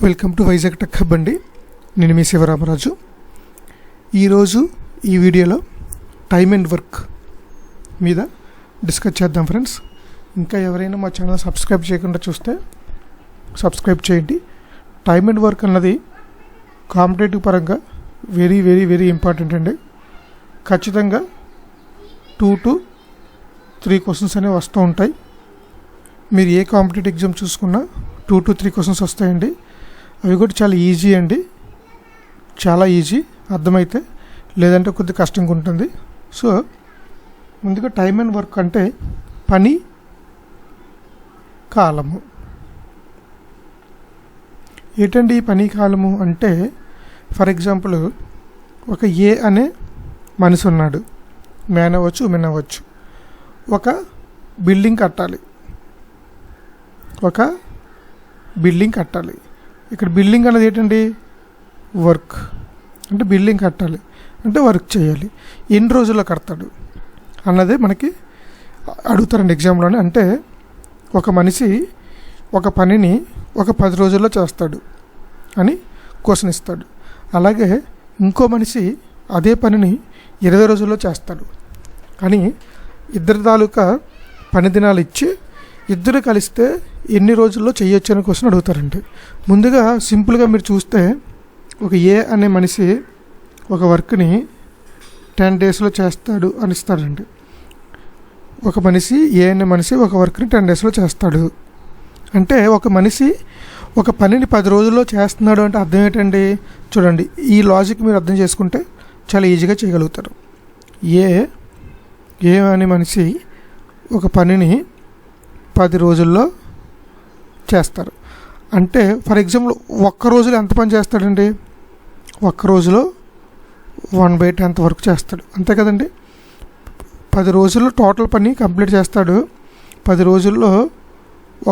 Welcome to Vizag tech hub అండి. నేను మీ శివరామరాజు. ఈరోజు ఈ వీడియోలో టైమ్ అండ్ వర్క్ మీద డిస్కస్ చేద్దాం ఫ్రెండ్స్. ఇంకా ఎవరైనా మా ఛానల్ సబ్స్క్రైబ్ చేయకుండా చూస్తే సబ్స్క్రైబ్ చేయండి. టైమ్ అండ్ వర్క్ అన్నది కాంపిటేటివ్ పరంగా వెరీ వెరీ వెరీ ఇంపార్టెంట్ అండి. ఖచ్చితంగా 2 to 3 క్వశ్చన్స్ అనేవి వస్తూ ఉంటాయి. మీరు ఏ కాంపిటేటివ్ ఎగ్జామ్ చూసుకున్నా 2 to 3 క్వశ్చన్స్ వస్తాయండి. అవి కూడా చాలా ఈజీ అండి, చాలా ఈజీ అర్థమైతే, లేదంటే కొద్దిగా కష్టంగా ఉంటుంది. సో ముందుగా టైమ్ అండ్ వర్క్ అంటే పని కాలము. ఏంటండి ఈ పని కాలము అంటే, ఫర్ ఎగ్జాంపుల్ ఒక ఏ అనే మనిషి ఉన్నాడు, మ్యాన్ అవ్వచ్చు ఉమెన్ అవ్వచ్చు. ఒక బిల్డింగ్ కట్టాలి, ఇక్కడ బిల్డింగ్ అనేది ఏంటండి, వర్క్. అంటే బిల్డింగ్ కట్టాలి అంటే వర్క్ చేయాలి. ఎన్ని రోజుల్లో కడతాడు అన్నదే మనకి అడుగుతారండి ఎగ్జామ్లోనే. అంటే ఒక మనిషి ఒక పనిని ఒక 10 రోజుల్లో చేస్తాడు అని క్వశ్చన్ ఇస్తాడు. అలాగే ఇంకో మనిషి అదే పనిని 20 రోజుల్లో చేస్తాడు అని ఇద్దరి తాలూకా పని దినాలు ఇచ్చి ఇద్దరు కలిస్తే ఎన్ని రోజుల్లో చేయొచ్చు అనే క్వశ్చన్ అడుగుతారండి. ముందుగా సింపుల్గా మీరు చూస్తే ఒక ఏ అనే మనిషి ఒక వర్క్ని 10 daysలో చేస్తాడు అని ఇస్తాడండి. ఒక మనిషి ఏ అనే మనిషి ఒక వర్క్ని 10 daysలో చేస్తాడు అంటే ఒక మనిషి ఒక పనిని 10 రోజుల్లో చేస్తున్నాడు అంటే అర్థం ఏంటండి? చూడండి, ఈ లాజిక్ మీరు అర్థం చేసుకుంటే చాలా ఈజీగా చేయగలుగుతారు. ఏ అనే మనిషి ఒక పనిని 10 రోజుల్లో చేస్తారు అంటే, ఫర్ ఎగ్జాంపుల్ ఒక్క రోజులో ఎంత పని చేస్తాడండి? ఒక్క రోజులో 1/10 వరకు చేస్తాడు, అంతే కదండి. 10 రోజుల్లో టోటల్ పని కంప్లీట్ చేస్తాడు. 10 రోజుల్లో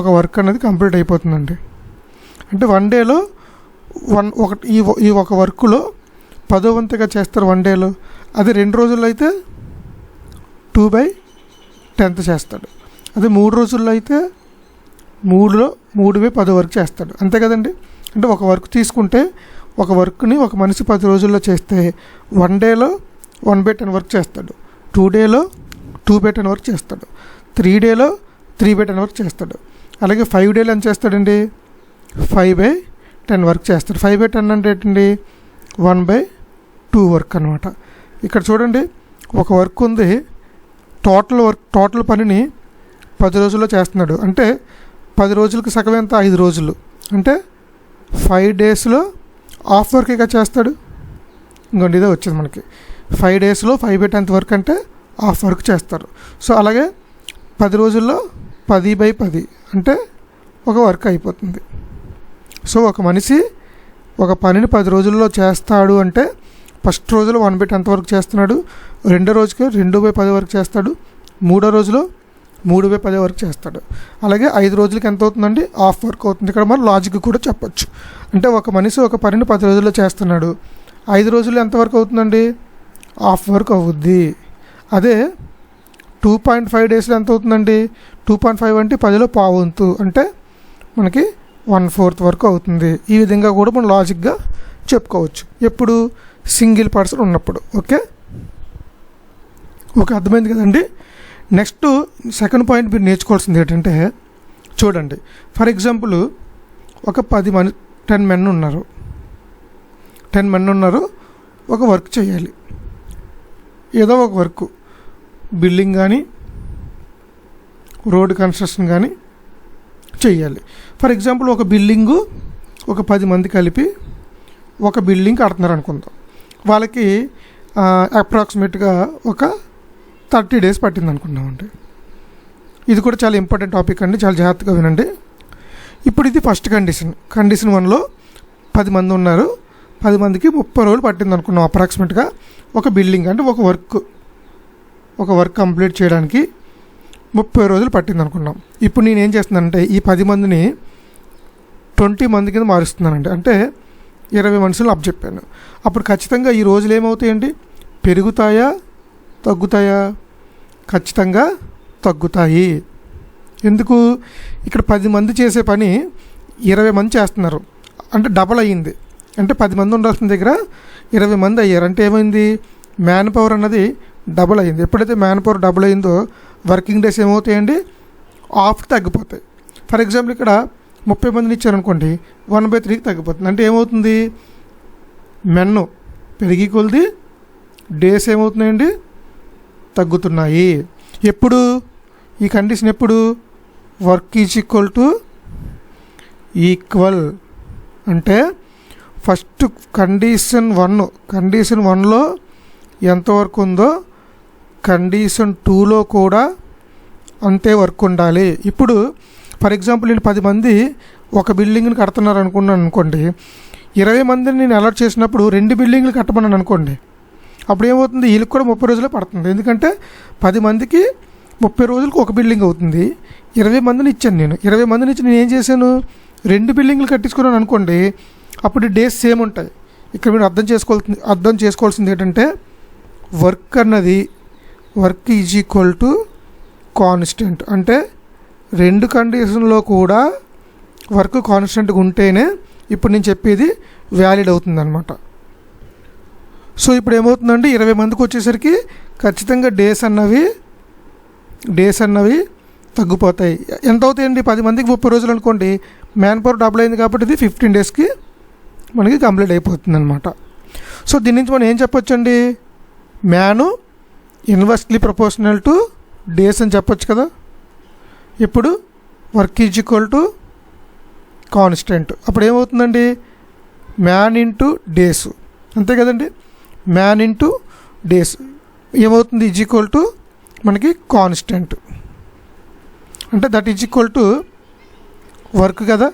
ఒక వర్క్ అనేది కంప్లీట్ అయిపోతుందండి. అంటే 1 dayలో ఈ ఒక వర్క్లో 10వ వంతుగా చేస్తారు 1 dayలో. అదే 2 రోజుల్లో అయితే 2/10 చేస్తాడు. అదే 3 రోజుల్లో అయితే 3/10 వరకు చేస్తాడు, అంతే కదండి. అంటే ఒక వర్క్ తీసుకుంటే ఒక వర్క్ని ఒక మనిషి 10 రోజుల్లో చేస్తే 1 dayలో 1/10 వరకు చేస్తాడు, 2 dayలో 2/10 వరకు చేస్తాడు, 3 dayలో 3/10 వరకు చేస్తాడు. అలాగే 5 dayలో ఎంత చేస్తాడండి? 5/10 వరకు చేస్తాడు. 5/10 అంటే ఏంటండి? 1/2 వర్క్ అనమాట. ఇక్కడ చూడండి, ఒక వర్క్ ఉంది, టోటల్ పనిని 10 రోజుల్లో చేస్తున్నాడు. అంటే 10 రోజులకి సగం ఎంత? 5 రోజులు. అంటే 5 daysలో హాఫ్ వర్క్గా చేస్తాడు. ఇంకోటి ఇదే వచ్చింది మనకి, 5 daysలో 5/10 వర్క్ అంటే హాఫ్ వర్క్ చేస్తారు. సో అలాగే 10 రోజుల్లో 10/10 అంటే ఒక వర్క్ అయిపోతుంది. సో ఒక మనిషి ఒక పనిని 10 రోజుల్లో చేస్తాడు అంటే ఫస్ట్ రోజులో 1/10 వరకు చేస్తున్నాడు, రెండో రోజుకి 2/10 వరకు చేస్తాడు, మూడో రోజులో 3/10 వరకు చేస్తాడు. అలాగే 5 రోజులకి ఎంత అవుతుందండి? హాఫ్ వర్క్ అవుతుంది. ఇక్కడ మనం లాజిక్ కూడా చెప్పొచ్చు. అంటే ఒక మనిషి ఒక పనిని 10 రోజుల్లో చేస్తున్నాడు, 5 రోజుల్లో ఎంతవరకు అవుతుందండి? హాఫ్ వర్క్ అవుద్ది. అదే 2.5 daysలో ఎంత అవుతుందండి? 2.5 అంటే 10లో పావు వంతు, అంటే మనకి 1/4 వరకు అవుతుంది. ఈ విధంగా కూడా మనం లాజిక్గా చెప్పుకోవచ్చు, ఎప్పుడు సింగిల్ పర్సన్ ఉన్నప్పుడు. ఓకే, అర్థమైంది కదండి. నెక్స్ట్ సెకండ్ పాయింట్ మీరు నేర్చుకోవాల్సింది ఏంటంటే, చూడండి, ఫర్ ఎగ్జాంపుల్ ఒక 10 men ఉన్నారు, ఒక వర్క్ చేయాలి. ఏదో ఒక వర్క్, బిల్డింగ్ కానీ రోడ్ కన్స్ట్రక్షన్ కానీ చేయాలి. ఫర్ ఎగ్జాంపుల్ ఒక బిల్డింగు ఒక 10 మంది కలిపి ఒక బిల్డింగ్ కడుతున్నారు అనుకుందాం. వాళ్ళకి అప్రాక్సిమేట్గా ఒక 30 days పట్టింది అనుకున్నామండి. ఇది కూడా చాలా ఇంపార్టెంట్ టాపిక్ అండి, చాలా జాగ్రత్తగా వినండి. ఇప్పుడు ఇది ఫస్ట్ కండిషన్ 1లో 10 మంది ఉన్నారు, 10 మందికి 30 రోజులు పట్టింది అనుకున్నాం అప్రాక్సిమేట్గా. ఒక బిల్డింగ్ అంటే ఒక వర్క్ కంప్లీట్ చేయడానికి 30 రోజులు పట్టింది అనుకున్నాం. ఇప్పుడు నేను ఏం చేస్తున్నానంటే ఈ 10 మందిని 20 మంది కింద మారుస్తున్నానండి. అంటే 20 మనుషులు అప్పచెప్పాను. అప్పుడు ఖచ్చితంగా ఈ రోజులు ఏమవుతాయండి? పెరుగుతాయా తగ్గుతాయా? ఖచ్చితంగా తగ్గుతాయి. ఎందుకు? ఇక్కడ 10 మంది చేసే పని 20 మంది చేస్తున్నారు. అంటే డబల్ అయ్యింది. అంటే 10 మంది ఉండాల్సిన దగ్గర 20 మంది అయ్యారు. అంటే ఏమైంది, మ్యాన్ పవర్ అన్నది డబల్ అయ్యింది. ఎప్పుడైతే మ్యాన్ పవర్ డబల్ అయిందో వర్కింగ్ డేస్ ఏమవుతాయండి, హాఫ్ తగ్గిపోతాయి. ఫర్ ఎగ్జాంపుల్ ఇక్కడ 30 మందిని ఇచ్చారనుకోండి, 1/3కి తగ్గిపోతుంది. అంటే ఏమవుతుంది, మెన్ను పెరిగి కొలిది డేస్ ఏమవుతున్నాయండి, తగ్గుతున్నాయి. ఎప్పుడు ఈ కండిషన్, ఎప్పుడు వర్క్ ఈజ్ ఈక్వల్ అంటే ఫస్ట్ కండిషన్ 1లో ఎంతవరకు ఉందో కండిషన్ 2లో కూడా అంతే వర్క్ ఉండాలి. ఇప్పుడు ఫర్ ఎగ్జాంపుల్ నేను 10 మంది ఒక బిల్డింగ్ని కడుతున్నారు అనుకోండి, 20 మందిని నేను అలాట్ చేసినప్పుడు 2 బిల్డింగ్లు కట్టమన్నాను అనుకోండి, అప్పుడు ఏమవుతుంది, వీళ్ళకి కూడా 30 రోజులే పడుతుంది. ఎందుకంటే 10 మందికి 30 రోజులకు ఒక బిల్డింగ్ అవుతుంది. 20 మందిని ఇచ్చాను నేను, 20 మందిని ఇచ్చి నేను ఏం చేశాను, 2 బిల్డింగ్లు కట్టించుకున్నాను అనుకోండి, అప్పుడు డేస్ సేమ్ ఉంటాయి. ఇక్కడ మీరు అర్థం చేసుకోవాల్సింది ఏంటంటే work is equal to constant. అంటే 2 కండిషన్లో కూడా వర్క్ కాన్స్టెంట్గా ఉంటేనే ఇప్పుడు నేను చెప్పేది వ్యాలిడ్ అవుతుంది అనమాట. సో ఇప్పుడు ఏమవుతుందండి, 20 మందికి వచ్చేసరికి ఖచ్చితంగా డేస్ అన్నవి తగ్గిపోతాయి. ఎంత అవుతాయండి, 10 మందికి 30 రోజులు అనుకోండి, మ్యాన్ పవర్ డబుల్ అయింది కాబట్టి ఇది 15 డేస్కి మనకి కంప్లీట్ అయిపోతుంది అనమాట. సో దీని నుంచి మనం ఏం చెప్పొచ్చండి, man inversely proportional two days అని చెప్పొచ్చు కదా. ఇప్పుడు work is equal to constant. అప్పుడు ఏమవుతుందండి, మ్యాన్ ఇంటూ డేస్, అంతే కదండి. మ్యాన్ ఇంటూ డేస్ ఏమవుతుంది, ఈజ్ ఈక్వల్ టు మనకి కాన్స్టెంట్. అంటే that is equal to work కదా.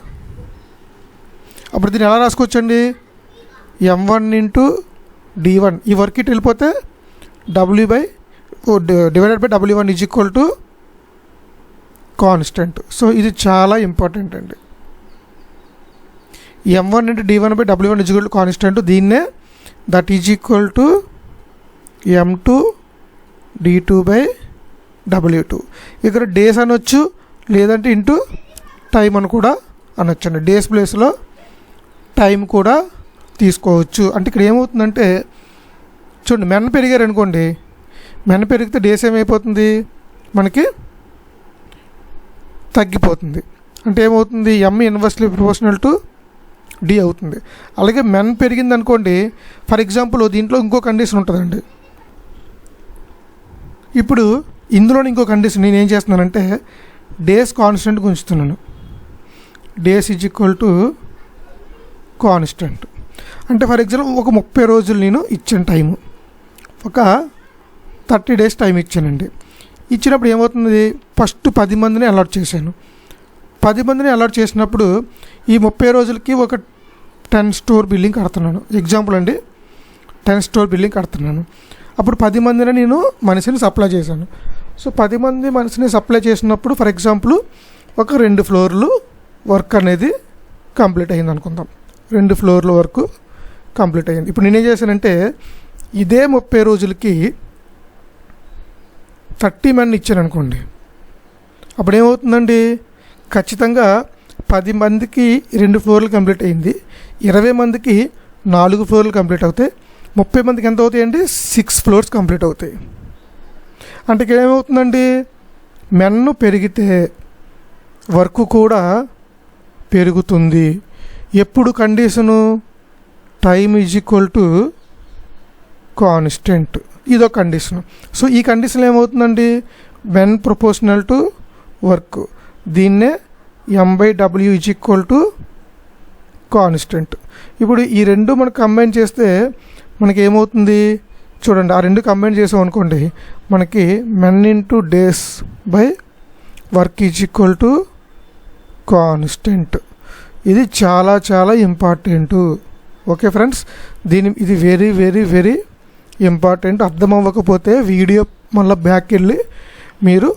అప్పుడు దీన్ని ఎలా రాసుకోవచ్చండి, M1 ఇంటూ D1. ఈ వర్క్ ఇటు వెళ్ళిపోతే divided by W1 is equal to constant. So ఇది చాలా ఇంపార్టెంట్ అండి. M1 into D1 by W1 is equal to constant. దీన్నే that is equal to M2 D2 by W2. ఇక్కడ డేస్ అనొచ్చు, లేదంటే ఇంటూ టైం అని కూడా అనొచ్చండి. డేస్ ప్లేస్లో టైం కూడా తీసుకోవచ్చు. అంటే ఇక్కడ ఏమవుతుందంటే చూడండి, మెన్ పెరిగారు అనుకోండి, మెన్ పెరిగితే డేస్ ఏమైపోతుంది, మనకి తగ్గిపోతుంది. అంటే ఏమవుతుంది, M inversely proportional to D అవుతుంది. అలాగే మెన్ పెరిగింది అనుకోండి, ఫర్ ఎగ్జాంపుల్ దీంట్లో ఇంకో కండిషన్ ఉంటుందండి. ఇప్పుడు ఇందులో ఇంకో కండిషన్ నేను ఏం చేస్తున్నానంటే డేస్ కాన్స్టెంట్గా ఉంచుతున్నాను. Days is equal to constant. అంటే ఫర్ ఎగ్జాంపుల్ ఒక 30 రోజులు నేను ఇచ్చాను టైము, ఒక 30 డేస్ టైం ఇచ్చానండి. ఇచ్చినప్పుడు ఏమవుతుంది, ఫస్ట్ 10 మందిని అలాట్ చేశాను. 10 మందిని అలాట్ చేసినప్పుడు ఈ 30 రోజులకి ఒక 10 స్టోర్ బిల్డింగ్ కడుతున్నాను. ఎగ్జాంపుల్ అండి, 10 స్టోర్ బిల్డింగ్ కడుతున్నాను. అప్పుడు 10 మందిని నేను మనిషిని సప్లై చేశాను. సో 10 మంది మనిషిని సప్లై చేసినప్పుడు ఫర్ ఎగ్జాంపుల్ ఒక 2 ఫ్లోర్లు వర్క్ అనేది కంప్లీట్ అయ్యింది అనుకుందాం. 2 ఫ్లోర్ల వర్క్ కంప్లీట్ అయ్యింది. ఇప్పుడు నేనేం చేశానంటే ఇదే 30 రోజులకి 30 మంది ఇచ్చాను అనుకోండి, అప్పుడు ఏమవుతుందండి, ఖచ్చితంగా 10 మందికి 2 ఫ్లోర్లు కంప్లీట్ అయ్యింది, 20 మందికి 4 ఫ్లోర్లు కంప్లీట్ అవుతాయి, 30 మందికి ఎంత అవుతాయండి, 6 ఫ్లోర్స్ కంప్లీట్ అవుతాయి. అంటే ఇక్కడ ఏమవుతుందండి, మెన్ను పెరిగితే వర్క్ కూడా పెరుగుతుంది. ఎప్పుడు condition, time is equal to constant, ఇదో కండిషన్. సో ఈ కండిషన్ ఏమవుతుందండి, మెన్ ప్రపోర్షనల్ టు వర్క్, దీన్నే M/W is equal to constant. ఇప్పుడు ఈ రెండు మనకు కంబైన్ చేస్తే మనకి ఏమవుతుంది చూడండి, ఆ రెండు కంబైన్ చేసాం అనుకోండి, మనకి men into days by work is equal to constant. ఇది చాలా చాలా ఇంపార్టెంటు. ఓకే ఫ్రెండ్స్, ఇది వెరీ వెరీ వెరీ ఇంపార్టెంట్. అర్థం అవ్వకపోతే వీడియో మళ్ళీ బ్యాక్ వెళ్ళి మీరు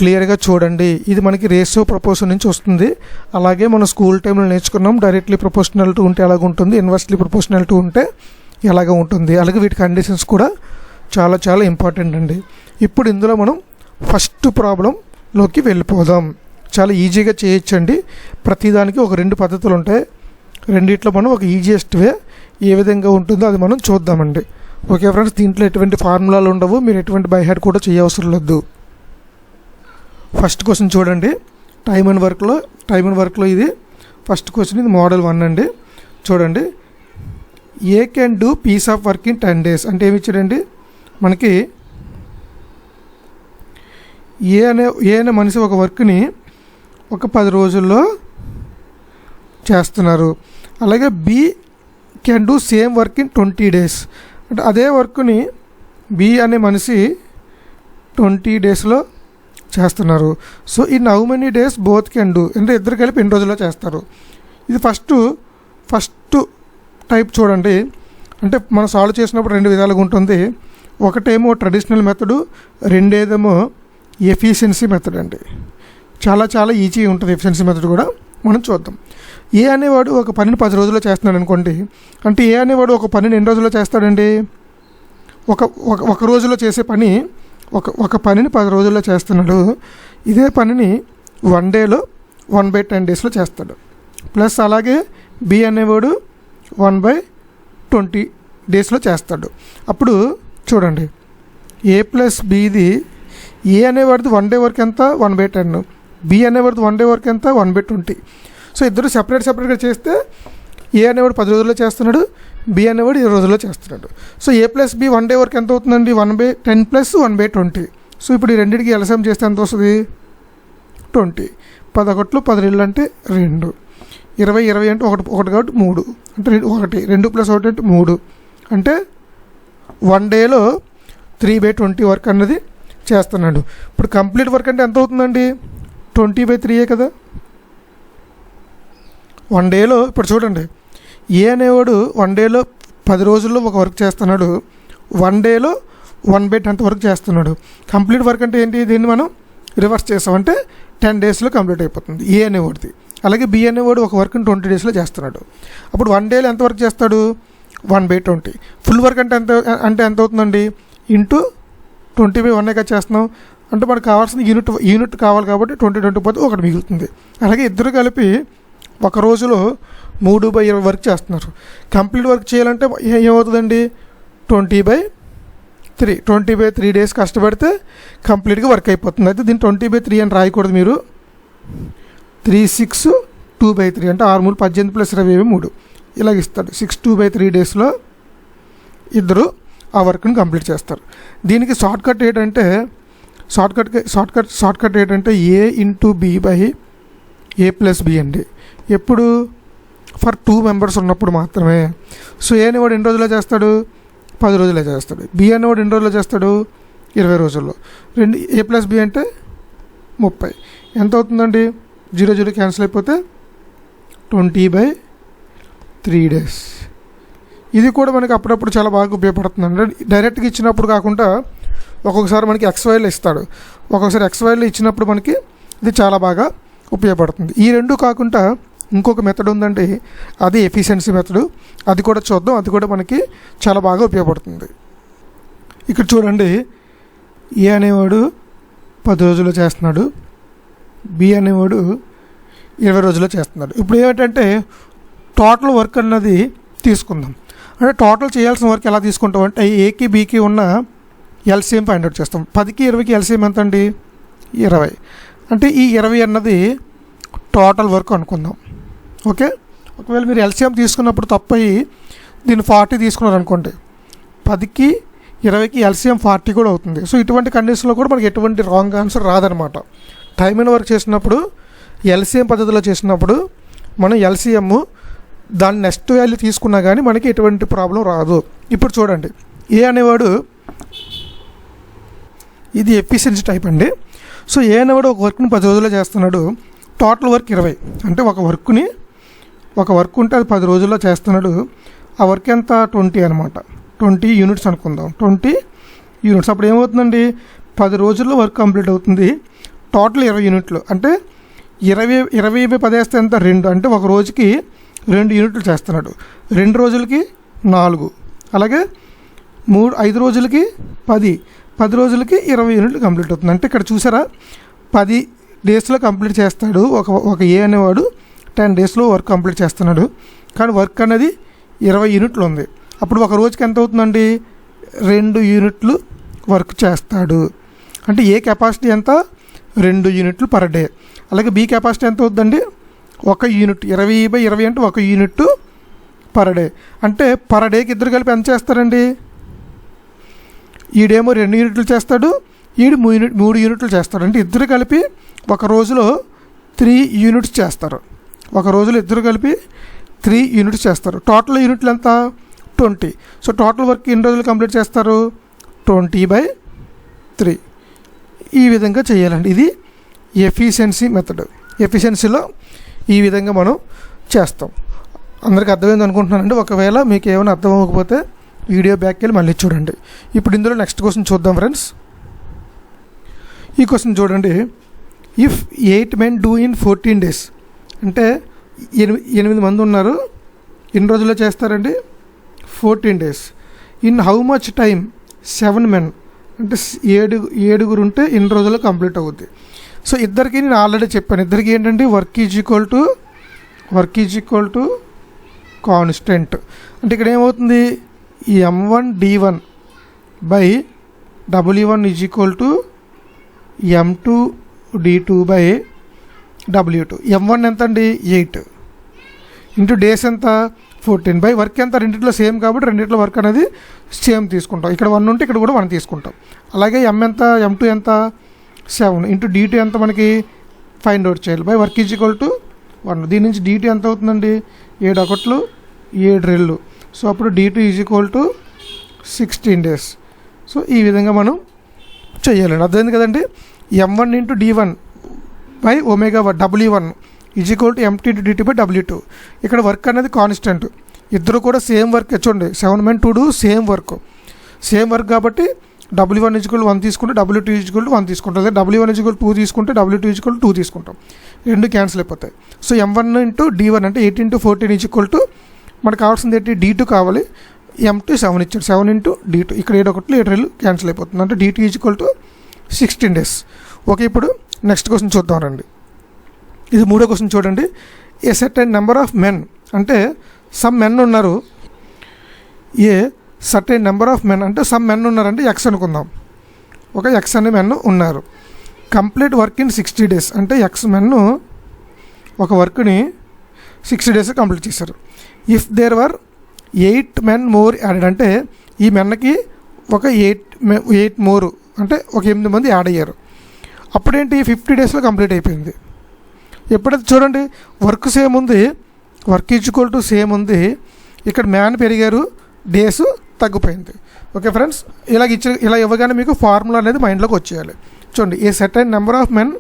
క్లియర్గా చూడండి. ఇది మనకి రేషియో ప్రపోర్షన్ నుంచి వస్తుంది. అలాగే మన స్కూల్ టైంలో నేర్చుకున్నాం, డైరెక్ట్లీ ప్రపోర్షనల్ టు ఉంటే ఎలాగ ఉంటుంది, ఇన్వర్స్లీ ప్రపోర్షనల్ టు ఉంటే ఎలాగ ఉంటుంది. అలాగే వీటి కండిషన్స్ కూడా చాలా చాలా ఇంపార్టెంట్ అండి. ఇప్పుడు ఇందులో మనం ఫస్ట్ ప్రాబ్లంలోకి వెళ్ళిపోదాం. చాలా ఈజీగా చేయొచ్చండి. ప్రతిదానికి ఒక 2 పద్ధతులు ఉంటాయి. రెండిట్లో మనం ఒక ఈజియెస్ట్ వే ఏ విధంగా ఉంటుందో అది మనం చూద్దామండి. ఓకే ఫ్రెండ్స్, దీంట్లో ఎటువంటి ఫార్ములాలు ఉండవు, మీరు ఎటువంటి బై హ్యాడ్ కూడా చేయవసరం లేదు. ఫస్ట్ క్వశ్చన్ చూడండి, టైమ్ అండ్ వర్క్లో ఇది ఫస్ట్ క్వశ్చన్. ఇది మోడల్ 1 అండి. చూడండి, A can do piece of work in 10 days అంటే ఏమి ఇచ్చాడండి మనకి. ఏ అనే మనిషి ఒక వర్క్ని ఒక 10 రోజుల్లో చేస్తున్నారు. అలాగే B can do same work in 20 days అంటే అదే వర్క్ని బి అనే మనిషి 20 daysలో చేస్తున్నారు. So in how many days both can do అంటే ఇద్దరు కలిపి ఎన్ని రోజుల్లో చేస్తారు. ఇది ఫస్ట్ టైప్ చూడండి. అంటే మనం సాల్వ్ చేసినప్పుడు 2 విధాలుగా ఉంటుంది. ఒకటేమో ట్రెడిషనల్ మెథడు, రెండేదేమో ఎఫిషియన్సీ మెథడ్ అండి. చాలా ఈజీ ఉంటుంది ఎఫిషియన్సీ మెథడ్ కూడా. మనం చూద్దాం. ఏ అనేవాడు ఒక పనిని 10 రోజుల్లో చేస్తున్నాడు అనుకోండి. అంటే ఏ అనేవాడు ఒక పనిని ఎన్ని రోజుల్లో చేస్తాడండి? ఒక రోజులో చేసే పని ఒక పనిని 10 రోజుల్లో చేస్తున్నాడు. ఇదే పనిని 1 dayలో 1/10 daysలో చేస్తాడు. ప్లస్ అలాగే బి అనేవాడు 1/20 daysలో చేస్తాడు. అప్పుడు చూడండి, ఏ ప్లస్ బిది ఏ అనేవాడిది 1 day వర్క్ ఎంత 1/10, బి అనేవాడిది 1 day వర్క్ ఎంత 1/20. సో ఇద్దరు సపరేట్గా చేస్తే ఏ అనేవాడు 10 రోజుల్లో చేస్తున్నాడు, బి అనేవాడు 20 రోజుల్లో చేస్తున్నాడు. సో ఏ ప్లస్ బి 1 day వర్క్ ఎంత అవుతుందండి? 1/10 ప్లస్ 1/20. సో ఇప్పుడు ఈ రెండింటికి ఎల్సిఎం చేస్తే ఎంత వస్తుంది? 20. 10 ఒకట్లు 10 అంటే 2, 20 అంటే 1 కాబట్టి 3 అంటే 1, 2 + 1 అంటే 3. అంటే 1 dayలో 3/20 వర్క్ అన్నది చేస్తున్నాడు. ఇప్పుడు కంప్లీట్ వర్క్ అంటే ఎంత అవుతుందండి? 20/3 కదా. 1 dayలో ఇప్పుడు చూడండి, ఏ అనేవాడు 1 dayలో 10 రోజుల్లో ఒక వర్క్ చేస్తున్నాడు. 1 dayలో 1/10 వర్క్ చేస్తున్నాడు. కంప్లీట్ వర్క్ అంటే ఏంటి? దీన్ని మనం రివర్స్ చేసామంటే 10 daysలో కంప్లీట్ అయిపోతుంది ఏ అనేవాడిది. అలాగే బి అనేవాడు ఒక వర్క్ని 20 daysలో చేస్తున్నాడు. అప్పుడు 1 dayలో ఎంత వర్క్ చేస్తాడు? 1/20. ఫుల్ వర్క్ అంటే ఎంత అవుతుందండి? ఇంటూ 20/1 చేస్తున్నాం. అంటే మనకు కావాల్సిన యూనిట్ కావాలి కాబట్టి 20 పోతే 1 మిగులుతుంది. అలాగే ఇద్దరు కలిపి ఒక రోజులో 3/20 వర్క్ చేస్తున్నారు. కంప్లీట్ వర్క్ చేయాలంటే ఏమవుతుందండి? 20/3 days కష్టపడితే కంప్లీట్గా వర్క్ అయిపోతుంది. అయితే దీన్ని 20/3 అని రాయకూడదు మీరు. 3 6 2/3 అంటే 6 3 18 + 20 3 ఇలాగ ఇస్తాడు. 6 2/3 daysలో ఇద్దరు ఆ వర్క్ని కంప్లీట్ చేస్తారు. దీనికి షార్ట్కట్ ఏంటంటే A into B by A plus B అండి. ఎప్పుడు? ఫర్ 2 members ఉన్నప్పుడు మాత్రమే. సో ఏ అనేవాడు ఎన్ని రోజుల్లో చేస్తాడు? 10 రోజుల్లో చేస్తాడు. బి అనేవాడు ఎన్ని రోజుల్లో చేస్తాడు? 20 రోజుల్లో. ఏ ప్లస్ బి అంటే 30. ఎంత అవుతుందండి? 0 క్యాన్సిల్ అయిపోతే 20/3 days. ఇది కూడా మనకి అప్పుడప్పుడు చాలా బాగా ఉపయోగపడుతుందండి. డైరెక్ట్గా ఇచ్చినప్పుడు కాకుండా ఒక్కొక్కసారి మనకి XYలో ఇస్తాడు. ఒక్కొక్కసారి XYలో ఇచ్చినప్పుడు మనకి ఇది చాలా బాగా ఉపయోగపడుతుంది. ఈ రెండు కాకుండా ఇంకొక మెథడ్ ఉందండి, అది ఎఫిషియన్సీ మెథడు. అది కూడా చూద్దాం. అది కూడా మనకి చాలా బాగా ఉపయోగపడుతుంది. ఇక్కడ చూడండి, ఏ అనేవాడు 10 రోజుల్లో చేస్తున్నాడు, బి అనేవాడు 20 రోజుల్లో చేస్తున్నాడు. ఇప్పుడు ఏమిటంటే టోటల్ వర్క్ అన్నది తీసుకుందాం. అంటే టోటల్ చేయాల్సిన వర్క్ ఎలా తీసుకుంటాం అంటే ఏకి బీకి ఉన్న ఎల్సిఎం ఫైండ్ అవుట్ చేస్తాం. 10కి 20కి ఎల్సిఎం ఎంత అండి? 20. అంటే ఈ 20 అన్నది టోటల్ వర్క్ అనుకుందాం. ఓకే, ఒకవేళ మీరు ఎల్సిఎం తీసుకున్నప్పుడు తప్పయి దీన్ని 40 తీసుకున్నారు అనుకోండి, 10కి 20కి ఎల్సిఎం 40 కూడా అవుతుంది. సో ఇటువంటి కండిషన్లో కూడా మనకి ఎటువంటి రాంగ్ ఆన్సర్ రాదనమాట. టైమ్ అండ్ వర్క్ చేసినప్పుడు ఎల్సిఎం పద్ధతిలో చేసినప్పుడు మనం ఎల్సిఎం దాని నెక్స్ట్ వాల్యూ తీసుకున్నా కానీ మనకి ఎటువంటి ప్రాబ్లం రాదు. ఇప్పుడు చూడండి, ఏ అనేవాడు ఇది ఎఫిషియన్సీ టైప్ అండి. సో ఏ అనేవాడు ఒక వర్క్ని 10 రోజుల్లో చేస్తున్నాడు. టోటల్ వర్క్ 20 అంటే ఒక వర్క్ ఉంటే అది 10 రోజుల్లో చేస్తున్నాడు. ఆ వర్క్ ఎంత? 20 అనమాట. 20 యూనిట్స్ అనుకుందాం. 20 యూనిట్స్ అప్పుడు ఏమవుతుందండి? 10 రోజుల్లో వర్క్ కంప్లీట్ అవుతుంది. టోటల్ 20 యూనిట్లు అంటే 20/10 వేస్తే ఎంత? 2 అంటే ఒక రోజుకి 2 యూనిట్లు చేస్తున్నాడు. 2 రోజులకి 4, అలాగే 5 రోజులకి 10, 10 రోజులకి 20 యూనిట్లు కంప్లీట్ అవుతుంది. అంటే ఇక్కడ చూసారా, 10 daysలో కంప్లీట్ చేస్తాడు ఒక ఏ అనేవాడు. 10 డేస్లో వర్క్ కంప్లీట్ చేస్తున్నాడు. కానీ వర్క్ అనేది 20 యూనిట్లు ఉంది. అప్పుడు ఒక రోజుకి ఎంత అవుతుందండి? 2 యూనిట్లు వర్క్ చేస్తాడు. అంటే ఏ కెపాసిటీ ఎంత? 2 యూనిట్లు పర్ డే. అలాగే బి కెపాసిటీ ఎంత అవుతుందండి? 1 యూనిట్. 20/20 అంటే 1 యూనిట్ పర్ డే. అంటే పర్ డేకి ఇద్దరు కలిపి ఎంత చేస్తారండి? ఈడేమో 2 యూనిట్లు చేస్తాడు, ఈడు 3 యూనిట్లు చేస్తాడు. అంటే ఇద్దరు కలిపి ఒక రోజులో 3 యూనిట్స్ చేస్తారు. ఒక రోజులో ఇద్దరు కలిపి 3 యూనిట్స్ చేస్తారు. టోటల్ యూనిట్లు ఎంత? 20. సో టోటల్ వర్క్ ఎన్ని రోజులు కంప్లీట్ చేస్తారు? 20/3. ఈ విధంగా చేయాలండి. ఇది ఎఫిషియన్సీ మెథడ్. ఎఫిషియన్సీలో ఈ విధంగా మనం చేస్తాం. అందరికీ అర్థమైంది అనుకుంటున్నానండి. ఒకవేళ మీకు ఏమైనా అర్థం అవ్వకపోతే వీడియో బ్యాక్కి వెళ్ళి మళ్ళీ చూడండి. ఇప్పుడు ఇందులో నెక్స్ట్ క్వశ్చన్ చూద్దాం ఫ్రెండ్స్. ఈ క్వశ్చన్ చూడండి. If 8 men do in 14 days, అంటే 8 మంది ఉన్నారు, ఎన్ని రోజుల్లో చేస్తారండి? 14 days. In how much time 7 men, అంటే 7 ఉంటే ఎన్ని రోజుల్లో కంప్లీట్ అవుద్ది? సో ఇద్దరికి నేను ఆల్రెడీ చెప్పాను. ఇద్దరికి ఏంటంటే work is equal to constant. అంటే ఇక్కడ ఏమవుతుంది? M1D1 by W1 is equal to M2D2 by W2. M1 ఎంత అండి? 8 ఇంటూ డేస్ ఎంత? 14 బై వర్క్ ఎంత? రెండిట్లో సేమ్ కాబట్టి రెండిట్లో వర్క్ అనేది సేమ్ తీసుకుంటాం. ఇక్కడ 1 ఉంటే ఇక్కడ కూడా 1 తీసుకుంటాం. అలాగే ఎంత? M2 ఎంత? 7 ఇంటూ D2 ఎంత మనకి ఫైండ్ అవుట్ చేయాలి by work is equal to 1. దీని నుంచి D2 ఎంత అవుతుందండి? 7 1 7 2. సో అప్పుడు D2 is equal to 16 days. So ఈ విధంగా మనం చేయాలండి. అర్థమైంది కదండి. M1 into D1 by omega W1 is equal to M2D2 by W2. ఇక్కడ వర్క్ అనేది కాన్స్టెంట్. ఇద్దరు కూడా సేమ్ వర్క్. చూడండి 7 men to do same work కాబట్టి W1 ఈజ్ ఈక్వల్ 1 తీసుకుంటే W2 ఈజ్ ఈక్వల్ 1 తీసుకుంటాం. అదే W1 ఈజ్ ఈక్వల్ 2 తీసుకుంటే W2 ఈజ్ ఈక్వల్ 2 తీసుకుంటాం. రెండు క్యాన్సిల్ అయిపోతాయి. సో M1 ఇంటూ D1 అంటే 8 into 14 ఈజ్ ఈక్వల్ టు మనకు కావాల్సింది ఏంటి? D2 కావాలి. M2 7 ఇచ్చాడు. 7 ఇంటూ D2. ఇక్కడ 7 1 7 2 క్యాన్సిల్ అయిపోతుంది. అంటే D2 is equal to 16 days. Okay, ఇప్పుడు నెక్స్ట్ క్వశ్చన్ చూద్దాం రండి. ఇది 3వ క్వశ్చన్ చూడండి. A certain number of men, అంటే సమ్ మెన్ ఉన్నారు. A certain number of men అంటే సమ్ మెన్ ఉన్నారంటే X అనుకుందాం. ఒక X అనే మెన్ ఉన్నారు. కంప్లీట్ వర్క్ ఇన్ 60 days, అంటే X మెన్ ఒక వర్క్ని 60 days కంప్లీట్ చేశారు. If there were 8 men more added, అంటే ఈ మెన్కి ఒక 8 మోర్ అంటే ఒక 8 మంది యాడ్ అయ్యారు. అప్పుడేంటి 50 daysలో కంప్లీట్ అయిపోయింది. ఎప్పుడైతే చూడండి వర్క్ సేమ్ ఉంది, work is equal to same ఉంది, ఇక్కడ మ్యాన్ పెరిగారు, డేస్ తగ్గిపోయింది. ఓకే ఫ్రెండ్స్, ఇలా ఇవ్వగానే మీకు ఫార్ములా అనేది మైండ్లోకి వచ్చేయాలి. చూడండి, a certain number of men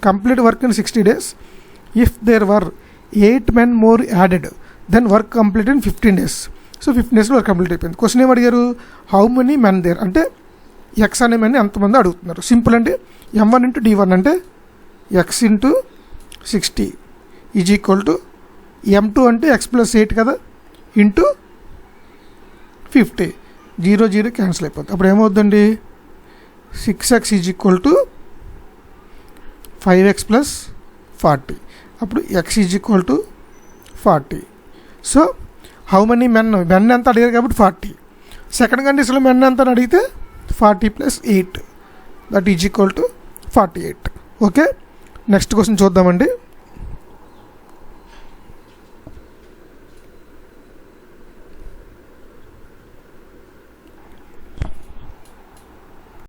complete work in 60 days. If there were 8 men more added then work complete in 15 days. So 15 daysలో వర్క్ కంప్లీట్ అయిపోయింది. క్వశ్చన్ ఏం అడిగారు? హౌ మెనీ మెన్ దేర్, అంటే X అనే మెన్ ఎంతమంది అడుగుతున్నారు. సింపుల్ అండి. M1 into D1 అంటే X into 60 is equal to M2 అంటే X + 8 కదా ఇంటూ 50. 0 0 క్యాన్సిల్ అయిపోతుంది. అప్పుడు ఏమవుతుందండి? 6X is equal to 5X + 40. అప్పుడు X is equal to 40. So how many men ఎంత అడిగారు కాబట్టి 40. సెకండ్ కండిషన్లో మెన్ ఎంత అని అడిగితే 40 + 8 that is equal to 48. Okay, next question చూద్దామండి.